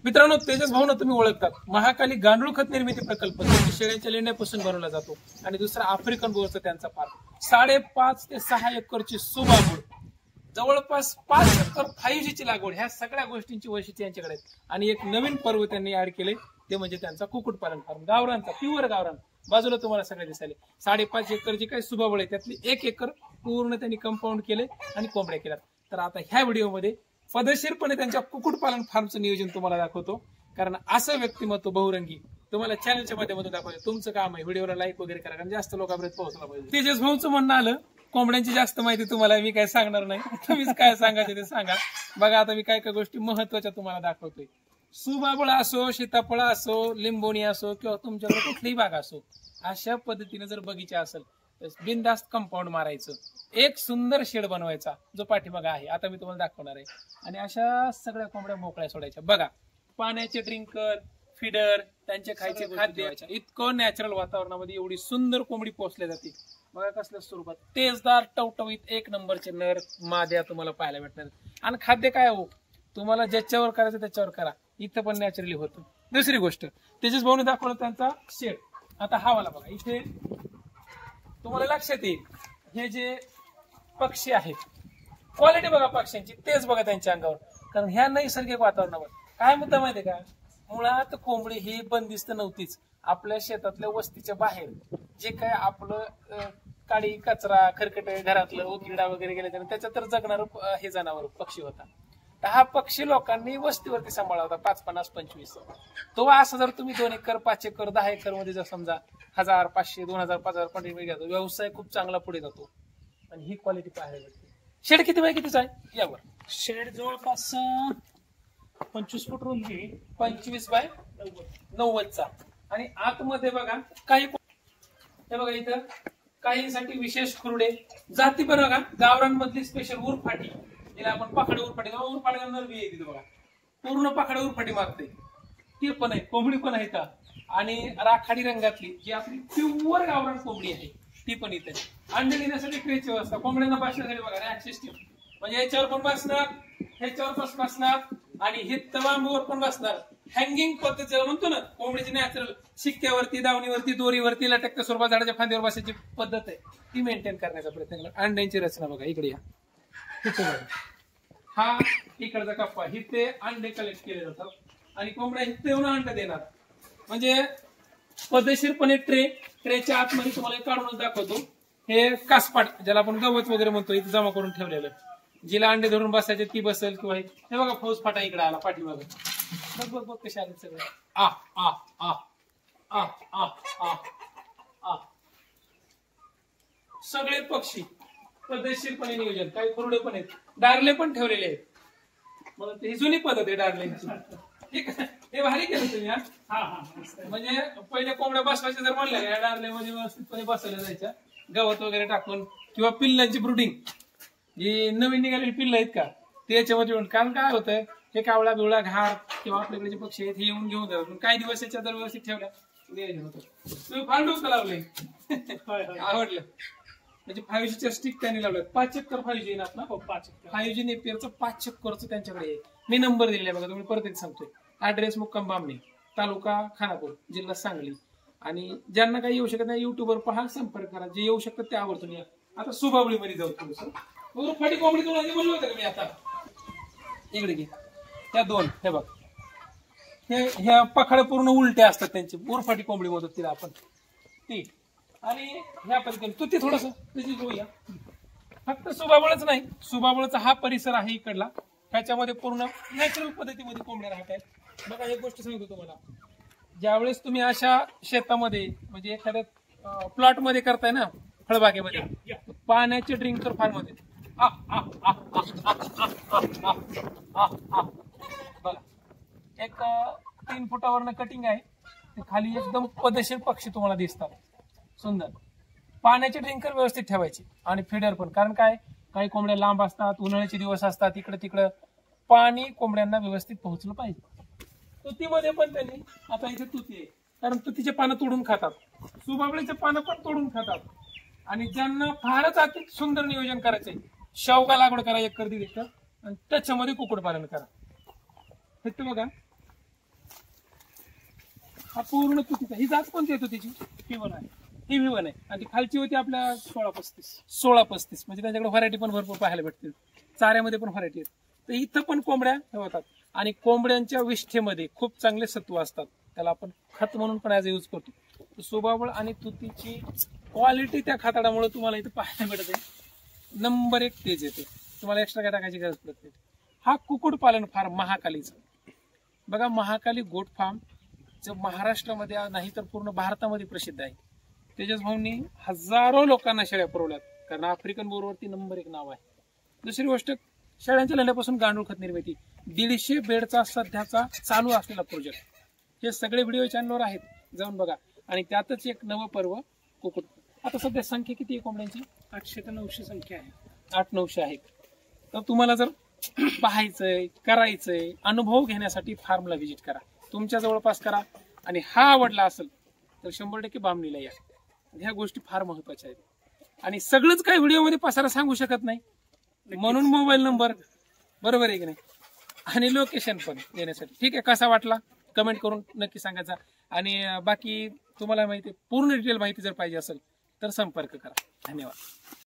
मित्रांनो, तेजस भाऊंना तुम्ही ओळखतात. महाकाली गांडूळ खत निर्मिती प्रकल्प शेळ्यांच्या लेंड्यापासून बनवला जातो. आणि दुसरा आफ्रिकन बोरचा त्यांचा पार्क. 5.5 ते 6 एकरची सुबाबूड, जवळपास 5 एकर 5G ची लागवड, ह्या सगळ्या गोष्टींची वैशिष्ट्य यांच्याकडे आहेत. आणि एक नवीन पर्व त्यांनी ऍड केले, ते म्हणजे त्यांचा कुक्कुटपालन फार्म, गावरांचा, प्युअर गावरान. बाजूला तुम्हाला सगळे दिसायले. 5.5 एकर जी काही सुबाबूड आहे त्यातली 1 एकर पूर्ण त्यांनी कंपाऊंड केले आणि कोंबड्या केल्यात. तर आता ह्या व्हिडिओमध्ये पद्धतशीरपणे त्यांच्या कुक्कुटपालन फार्मचं नियोजन तुम्हाला दाखवतो. कारण असं व्यक्तिमत्व बहुरंगी तुम्हाला चॅनलच्या माध्यमातून दाखवायचं तुमचं काम आहे. व्हिडिओला लाईक वगैरे करा, कारण जास्त लोकांपर्यंत पोहोचला पाहिजे. तेजस भाऊचं म्हणणं आलं, कोंबड्यांची जास्त माहिती तुम्हाला मी काय सांगणार नाही, तुम्हीच काय सांगायचं ते सांगा. बघा आता मी काय काय गोष्टी महत्वाच्या तुम्हाला दाखवतोय. सुबाबळ असो, सीताफळ असो, लिंबोणी असो, किंवा तुमच्याकडे कुठलीही बाग असो, अशा पद्धतीने जर बगीचा असेल तर बिनधास्त कंपाऊंड मारायचं, एक सुंदर शेड बनवायचा जो पाठीमागा आहे, आता मी तुम्हाला दाखवणार आहे. आणि अशा सगळ्या कोंबड्या मोकळ्या सोडायच्या. बघा, पाण्याचे ड्रिंकर, फीडर, त्यांचे खायचे खाद्य, इतकं नॅचरल वातावरणामध्ये एवढी सुंदर कोंबडी पोहोचल्या जाते. बघा कसल्या स्वरूपात तेजदार टवटवीत 1 नंबरचे नर माद्या तुम्हाला पाहायला भेटणार. आणि खाद्य काय हो, तुम्हाला ज्याच्यावर करायचं त्याच्यावर करा, इथं पण नॅचरली होतं. दुसरी गोष्ट, तेजस भाऊने दाखवलं त्यांचा शेड. आता हा वाला बघा, इथे तुम्हाला लक्षात येईल हे जे पक्षी आहेत, क्वालिटी बघा पक्ष्यांची, तेच बघा त्यांच्या अंगावर. कारण ह्या नैसर्गिक वातावरणावर काय मुद्दा माहितीये का, मुळात कोंबडी ही बंदिस्त नव्हतीच. आपल्या शेतातल्या वस्तीच्या बाहेर जे काय आपलं काडी कचरा खरकट घरातलं उकिरडा वगैरे गेले त्याच्यात तर जगणार हे जनावर पक्षी होता. तर हा पक्षी लोकांनी वस्तीवरती सांभाळला होता, 5, 50, 25. तो असं जर तुम्ही 2 एकर, 5 एकर, 10 एकर मध्ये जर समजा 1000, 500, 2000, 5000 कंटिन्यू घेतो, व्यवसाय खूप चांगला पुढे जातो. आणि ही क्वालिटी पाहायला भेटते. शेड किती बाय कितीच आहे यावर? शेड जवळपास 25 फूट रुंदी, 25 बाय 90चा. आणि आतमध्ये बघा काही, हे बघा इथं काहींसाठी विशेष खुरडे जाती, बघा गावरांमधली स्पेशल उरफाटी, जिला आपण पाखडे उरफाटी, उरफाटी नरबी आहे तिथे बघा, पूर्ण पाखडे उरफाटी मारते, ते पण आहे. कोंबडी पण आहे का, आणि राखाडी रंगातली जी आपली प्युअर गावरान कोंबडी आहे ती पण इथे. अंडे देण्यासाठी ट्रेची व्यवस्था, कोंबड्यांना बसण्यासाठी बघा रॅक सिस्टीम, म्हणजे याच्यावर पण बसणार, ह्याच्यावर पण बसणार, आणि हे तवांबूवर पण बसणार. हँगिंग पद्धत ज्याला म्हणतो ना, कोंबडीची नॅचरल शिक्क्यावरती, दावणीवरती, दोरीवरती, लटकत्या स्वरूपात झाडाच्या फांदीवर बसायची पद्धत आहे, ती मेंटेन करण्याचा प्रयत्न केला. अंड्यांची रचना बघा, इकडे या, हा इकडचा कप्पा, इथे अंडे कलेक्ट केले जातात आणि कोंबड्या इथे येऊन अंडे देणार. म्हणजे पद्धतशीरपणे ट्रेच्या आतमध्ये तुम्हाला काढूनच दाखवतो. हे कासपाट, ज्याला आपण गवत वगैरे म्हणतो, इथे जमा करून ठेवलेलं, जिला अंडे धरून बसायचे ती बसेल, किंवा हे बघा फौज फाटा इकडे आला पाठीमागे, बघ बघ बघ कसे आले सगळे. आ आ आ आ आ आ आ सगळे पक्षी पद्धतशीरपणे नियोजन. काही खुरडे पण आहेत, डारले पण ठेवलेले आहेत. मला ही जुनी पद्धत आहे डारलेंची. ठीक आहे, हे भारी केलं तुम्ही. म्हणजे पहिले कोंबड्या बसवायच्या जर म्हणलं या डारले म्हणजे व्यवस्थितपणे बसवल्या जायच्या, गवत वगैरे टाकून, किंवा पिल्लांची ब्रुडिंग, जी नवीन निघालेली पिल्ल आहेत का ते याच्यामध्ये येऊन. कारण काय होतं, हे कावळा बिवळा घार किंवा आपल्याकडे जे पक्षी आहेत हे येऊन घेऊन जातात. काही दिवस याच्या जर व्यवस्थित ठेवल्या तुम्ही फार डोकं लावलंय. आवडलं. म्हणजे 5Gच्या स्टिक त्यांनी लावल्यात. 5 एकर 5G येणार ना, 5G नेपियरचं 5 एकरचं त्यांच्याकडे आहे. मी नंबर दिलेला आहे बघा, तुम्ही परत एक सांगतोय. ऍड्रेस मुक्काम बामणी, तालुका खानापूर, जिल्हा सांगली. आणि ज्यांना काही येऊ शकत नाही, युट्यूबवर पहा, संपर्क करा. जे येऊ शकतात ते आवर्जून या. आता सुबाबळीमध्ये जाऊ थोडंसं. फाटी कोंबडी तुम्हाला बोललो होतं का मी आता, इकडे घे. त्या 2 हे बघ, ह्या पखाड्या पूर्ण उलट्या असतात त्यांची, उरफाटी कोंबडी म्हणतात तिला आपण ती. आणि ह्या पद्धतीने तू ते थोडस घेऊया. फक्त सुबाबळच नाही, सुबाबळचा हा परिसर आहे इकडला, ह्याच्यामध्ये पूर्ण नॅचरल पद्धतीमध्ये कोंबड्या राहत आहेत. बघा एक गोष्ट सांगतो तुम्हाला, ज्यावेळेस तुम्ही अशा शेतामध्ये म्हणजे एखाद्या प्लॉट मध्ये करताय ना, फळबागेमध्ये, पाण्याचे ड्रिंकर फार्म मध्ये बघा एक 3 फुटावरनं कटिंग आहे, खाली एकदम पद्धतशीर पक्षी तुम्हाला दिसतात सुंदर. पाण्याचे ड्रिंकर व्यवस्थित ठेवायचे आणि फीडर पण. कारण काय, काही कोंबड्या लांब असतात, उन्हाळ्याचे दिवस असतात, इकडे तिकडं पाणी कोंबड्यांना व्यवस्थित पोहोचलं पाहिजे. तुतीमध्ये पण त्यांनी, आता इथे तुती आहे, कारण तुतीचे पानं तोडून खातात, सुबाबळीचे पानं पण तोडून खातात. आणि ज्यांना फारच अति सुंदर नियोजन करायचंय, शेवगा लागवड करा 1 एकर 1.5 एकर, आणि त्याच्यामध्ये कुक्कुटपालन करा. हे बघा हा पूर्ण तुतीचा. ही जात कोणती येतो त्याची? पिवळ आहे. ही V1 आहे. आणि ती खालची होती आपल्या 16-35. 16-35. म्हणजे त्यांच्याकडे व्हरायटी पण भरपूर पाहायला भेटतील. चाऱ्यामध्ये पण व्हरायटी आहेत. तर इथं पण कोंबड्या ठेवतात आणि कोंबड्यांच्या विष्ठेमध्ये खूप चांगले सत्व असतात. त्याला आपण खत म्हणून पण ॲज यूज करतो. तर सुबाबळ आणि तुतीची क्वालिटी त्या खाताडामुळे तुम्हाला इथं पाहायला मिळते. नंबर 1 तेज येते. तुम्हाला एक्स्ट्रा काय टाकायची गरज पडत नाही. हा कुक्कुटपालन फार्म महाकालीचा. बघा, महाकाली गोट फार्म जो महाराष्ट्रामध्ये नाही तर पूर्ण भारतामध्ये प्रसिद्ध आहे. तेजस भाऊंनी हजारो लोकांना शेळ्या पुरवल्यात, कारण आफ्रिकन बोरवरती नंबर 1 नाव आहे. दुसरी गोष्ट, शेळ्यांच्या लेंड्यापासून गांडूळ खत निर्मिती. 150 बेडचा सध्याचा चालू असलेला प्रोजेक्ट. हे सगळे व्हिडिओ चॅनलवर आहेत, जाऊन बघा. आणि त्यातच एक नवं पर्व कुक्कुट. आता सध्या संख्या किती आहे कोंबड्यांची? 800 ते 900 संख्या आहे. 800-900 आहेत. तर तुम्हाला जर पाहायचंय, करायचंय, अनुभव घेण्यासाठी फार्मला व्हिजिट करा, तुमच्या जवळपास करा. आणि हा आवडला असेल तर 100% बामणीला या. ह्या गोष्टी फार महत्वाच्या आहेत. आणि सगळंच काही व्हिडिओमध्ये पसारा सांगू शकत नाही, म्हणून मोबाईल नंबर, बरोबर आहे की नाही, आणि लोकेशन पण देण्यासाठी. ठीक आहे, कसा वाटला कमेंट करून नक्की सांगायचा. आणि बाकी तुम्हाला माहिती, पूर्ण डिटेल माहिती जर पाहिजे असेल तर संपर्क करा. धन्यवाद.